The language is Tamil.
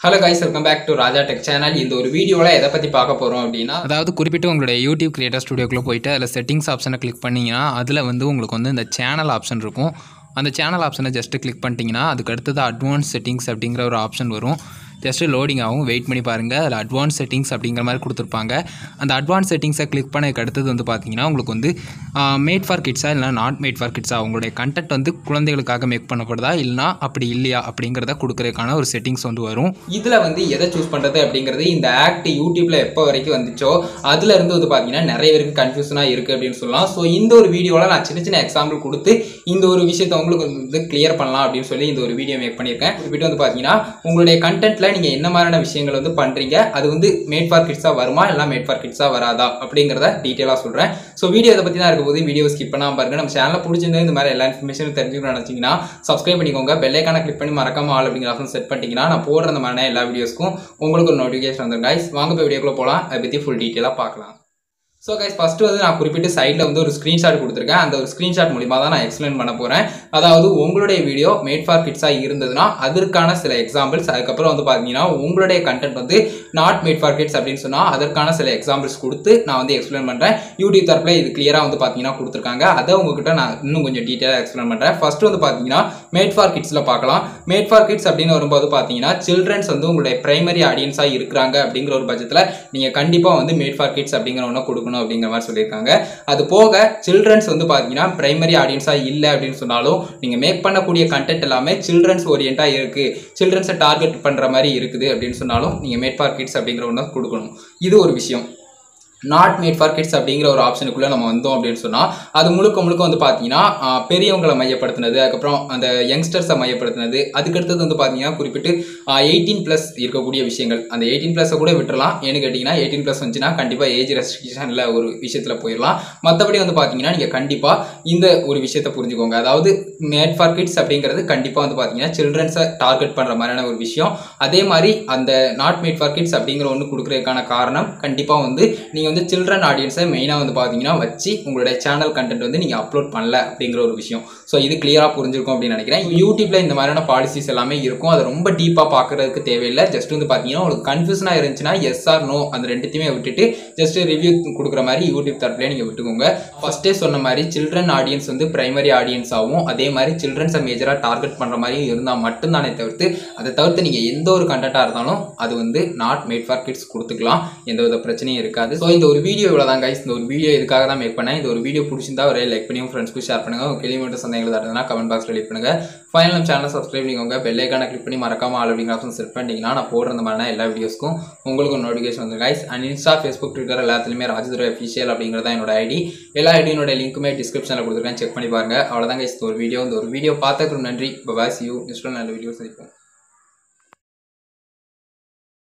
Hello guys, welcome back to Raja Tech Channel. இந்த ஒரு வீடியோல எதை பத்தி பார்க்க போறோம் அப்படினா அதாவது குறிப்பிட்டு உங்களுடைய YouTube கிரியேட்டர் ஸ்டுடியோக்குள்ள போய்ட்டு அதுல செட்டிங்ஸ் ஆப்ஷனை கிளிக் பண்ணீங்கன்னா அதுல வந்து உங்களுக்கு வந்து இந்த சேனல் ஆப்ஷன் இருக்கும். அந்த சேனல் ஆப்ஷனை ஜஸ்ட் கிளிக் பண்ணிட்டீங்கன்னா அதுக்கு அடுத்து அட்வான்ஸ் செட்டிங்ஸ் அப்படிங்கிற ஒரு ஆப்ஷன் வரும். ஜஸ்ட் லோடிங் ஆகும், வெயிட் பண்ணி பாருங்கள். அதில் அட்வான்ஸ் செட்டிங்ஸ் அப்படிங்கிற மாதிரி கொடுத்துருப்பாங்க. அந்த அட்வான்ஸ் செட்டிங்ஸை கிளிக் பண்ணதுக்கு அடுத்தது வந்து பார்த்தீங்கன்னா உங்களுக்கு வந்து மேட் ஃபார் கிட்ஸா இல்லைனா நாட் மேட் ஃபார் கிட்ஸா, உங்களுடைய கண்டென்ட் வந்து குழந்தைகளுக்காக மேக் பண்ணப்படுதா இல்லைனா அப்படி இல்லையா அப்படிங்கிறத கொடுக்குறதுக்கான ஒரு செட்டிங்ஸ் வந்து வரும். இதில் வந்து எதை சூஸ் பண்ணுறது அப்படிங்கிறது இந்த ஆக்ட் யூடியூப்பில் எப்போ வரைக்கும் வந்துச்சோ அதுலேருந்து வந்து பார்த்தீங்கன்னா நிறைய பேருக்கு கன்ஃபியூஷனாக இருக்குது அப்படின்னு சொல்லலாம். ஸோ இந்த ஒரு வீடியோவில் நான் சின்ன சின்ன எக்ஸாம்பிள் கொடுத்து இந்த ஒரு விஷயத்தை உங்களுக்கு வந்து கிளியர் பண்ணலாம் அப்படின்னு சொல்லி இந்த ஒரு வீடியோ மேக் பண்ணியிருக்கேன். குறிப்பிட்டு வந்து பார்த்தீங்கன்னா உங்களுடைய கண்டென்ட்டில் நீங்கள் என்ன மாதிரியான விஷயங்கள் வந்து பண்ணுறீங்க, அது வந்து மேட் ஃபார் கிட்ஸாக வருமா இல்லை மேட் ஃபார் கிட்ஸாக வராதா அப்படிங்கிறத டீட்டெயிலாக சொல்கிறேன். ஸோ வீடியோ இதை பற்றி தான் இருக்க போது வீடியோ ஸ்கிப் பண்ணாமல் பாருங்கள். நம்ம சேனலில் பிடிச்சிருந்து இந்த மாதிரி எல்லா இன்ஃபர்மேஷனும் தெரிஞ்சுக்கணும்னு நினச்சிங்கன்னா சப்ஸ்கிரைப் பண்ணிக்கோங்க. பெல் ஐகானை கிளிக் பண்ணி மறக்காம ஆல் அப்படிங்கிற ஆப்ஷன் செட் பண்ணிட்டீங்கன்னா நான் போடுற அந்த மாதிரியான எல்லா வீடியோஸ்க்கும் உங்களுக்கு ஒரு நோட்டிஃபிகேஷன் வந்துடும். கைஸ் வாங்க போய் வீடியோக்குள்ளே போகலாம், அதை பற்றி ஃபுல் டீட்டெயிலாக பார்க்கலாம். ஸோ கைஸ் ஃபஸ்ட்டு வந்து நான் குறிப்பிட்டு சைடில் வந்து ஒரு ஸ்க்ரீன்ஷாட் கொடுத்துருக்கேன். அந்த ஒரு ஸ்க்ரீன்ஷாட் மூலிமா தான் நான் எக்ஸ்பிளைன் பண்ண போகிறேன். அதாவது உங்களுடைய வீடியோ மேட் ஃபார் கிட்ஸாக இருந்ததுன்னா அதற்கான சில எக்ஸாம்பிள்ஸ், அதுக்கப்புறம் வந்து பார்த்தீங்கன்னா உங்களுடைய கண்டென்ட் வந்து நாட் மேட் ஃபார் கிட்ஸ் அப்படின்னு சொன்னால் அதற்கான சில எக்ஸாம்பிள்ஸ் கொடுத்து நான் வந்து எக்ஸ்பிளைன் பண்ணுறேன். யூடியூப் தரப்பில் இது கிளியராக வந்து பார்த்தீங்கன்னா கொடுத்துருக்காங்க. அதை உங்ககிட்ட நான் இன்னும் கொஞ்சம் டீட்டெயிலாக எக்ஸ்பிளைன் பண்ணுறேன். ஃபஸ்ட்டு வந்து பார்த்தீங்கன்னா மேட் ஃபார் கிட்ஸில் பார்க்கலாம். மேட் ஃபார் கிட்ஸ் அப்படின்னு வரும்போது பார்த்தீங்கன்னா சில்ட்ரன்ஸ் வந்து உங்களுடைய பிரைமரி ஆடியன்ஸாக இருக்கிறாங்க அப்படிங்கிற ஒரு பட்சத்தில் நீங்கள் கண்டிப்பாக வந்து மேட் ஃபார் கிட்ஸ் அப்படிங்கிற ஒன்று கொடுக்கணும் அப்படிங்கிற மாதிரி சொல்லியிருக்காங்க. அது போக சில்ட்ரன்ஸ் வந்து பார்த்தீங்கன்னா பிரைமரி ஆடியன்ஸா இல்லை அப்படின்னு சொன்னாலும் நீங்க மேக் பண்ணக்கூடிய கண்டென்ட் எல்லாமே சில்ட்ரன்ஸ் ஓரியண்டா இருக்கு, சில்ட்ரன்ஸை டார்கெட் பண்ற மாதிரி இருக்குது அப்படின்னு சொன்னாலும் நீங்க மேட் ஃபார் கிட்ஸ் அப்படிங்கிற ஒன்று கொடுக்கணும். இது ஒரு விஷயம். நாட் மேட் ஃபார் கிட்ஸ் அப்படிங்கிற ஒரு ஆப்ஷனுக்குள்ளே நம்ம வந்தோம் அப்படின்னு சொன்னால் அது முழுக்க முழுக்க வந்து பார்த்தீங்கன்னா பெரியவங்களை மையப்படுத்தினது, அதுக்கப்புறம் அந்த யங்ஸ்டர்ஸை மையப்படுத்தினது, அதுக்கடுத்தது வந்து பார்த்தீங்கன்னா குறிப்பிட்டு 18+ இருக்கக்கூடிய விஷயங்கள். அந்த 18+ கூட விட்டுறலாம். ஏன்னு கேட்டிங்கன்னா 18+ வந்துச்சுன்னா கண்டிப்பாக ஏஜ் ரெஸ்ட்ரிக்ஷனில் ஒரு விஷயத்தில் போயிடலாம். மற்றபடி வந்து பார்த்தீங்கன்னா நீங்கள் கண்டிப்பாக இந்த ஒரு விஷயத்தை புரிஞ்சுக்கோங்க. அதாவது மேட் ஃபார் கிட்ஸ் அப்படிங்கிறது கண்டிப்பாக வந்து பார்த்தீங்கன்னா சில்ட்ரன்ஸை டார்கெட் பண்ணுற மாதிரியான ஒரு விஷயம். அதே மாதிரி அந்த நாட் மேட் ஃபார் கிட்ஸ் அப்படிங்கிற ஒன்று கொடுக்குறதுக்கான காரணம் கண்டிப்பாக வந்து நீங்கள் வந்து சில்ட்ரன் ஆடியன்ஸை மெயினாக வந்து பார்த்தீங்கன்னா வச்சு உங்களுடைய சேனல் கண்டென்ட் வந்து நீங்கள் அப்லோட் பண்ணல அப்படிங்கிற ஒரு விஷயம். ஸோ இது கிளியராக புரிஞ்சிருக்கும் அப்படின்னு நினைக்கிறேன். யூடியூப்ல இந்த மாதிரியான பாலிசிஸ் எல்லாமே இருக்கும். அதை ரொம்ப டீப்பாக பார்க்கறதுக்கு தேவையில்லை. ஜஸ்ட் வந்து பார்த்தீங்கன்னா உங்களுக்கு கன்ஃபியூஷனாக இருந்துச்சுன்னா எஸ் ஆர் நோ அந்த ரெண்டுத்தையுமே விட்டுட்டு ஜஸ்ட் ரிவ்யூ கொடுக்குற மாதிரி யூடியூப் தரப்புலேயே நீங்கள் விட்டுக்கோங்க. ஃபர்ஸ்டே சொன்ன மாதிரி சில்ட்ரன் ஆடியன்ஸ் வந்து பிரைமரி ஆடியன்ஸாகவும் அதே மாதிரி சில்ட்ரன்ஸை மேஜராக டார்கெட் பண்ணுற மாதிரியும் இருந்தால் மட்டும்தானே தவிர்த்து அதை தவிர்த்து நீங்கள் எந்த ஒரு கண்டென்ட்டாக இருந்தாலும் அது வந்து நாட் மேட் ஃபார் கிட்ஸ் கொடுத்துக்கலாம், எந்த வித பிரச்சனையும் இருக்காது. ஸோ இந்த ஒரு வீடியோ இவ்வளோதான் கைஸ். இந்த ஒரு வீடியோ இதுக்காக தான் மேக் பண்ணேன். இந்த ஒரு வீடியோ பிடிச்சிருந்தா ஒரே லைக் பண்ணி உங்கள் ஃப்ரெண்ட்ஸ்க்கு ஷேர் பண்ணுங்க. உங்கள் கேள்வி மட்டும் சந்தேகங்கள் தரதுனா கமெண்ட் பாக்ஸில் லீவ் பண்ணுங்க. ஃபைனல் நம்ம சேனலை சப்ஸ்கிரைப் பண்ணிக்கோங்க. பெல் ஐகானை கிளிக் பண்ணி மறக்காம ஆல் அப்படிங்கிற ஆப்ஷன் செட் பண்ணிட்டீங்கன்னா நான் போடுற அந்த மாதிரினா எல்லா வீடியோஸ்க்கும் உங்களுக்கு ஒரு நோட்டிஃபிகேஷன் வந்து guys. And Insta, Facebook, Twitter எல்லாத்துலேயுமே ராஜதுரை அஃபிஷியல் அப்படிங்கிறத என்னோட ஐடி. எல்லா ஐடியோட லிங்க்குமே டிஸ்கிரிப்ஷனில் கொடுத்துருக்கேன், செக் பண்ணி பாருங்க. அவ்வளோதான் கைஸ் இந்த ஒரு வீடியோ. இந்த ஒரு வீடியோ பார்த்ததுக்கு நன்றி. பாய், see you. நெக்ஸ்ட் நல்ல வீடியோ சந்திப்போம்.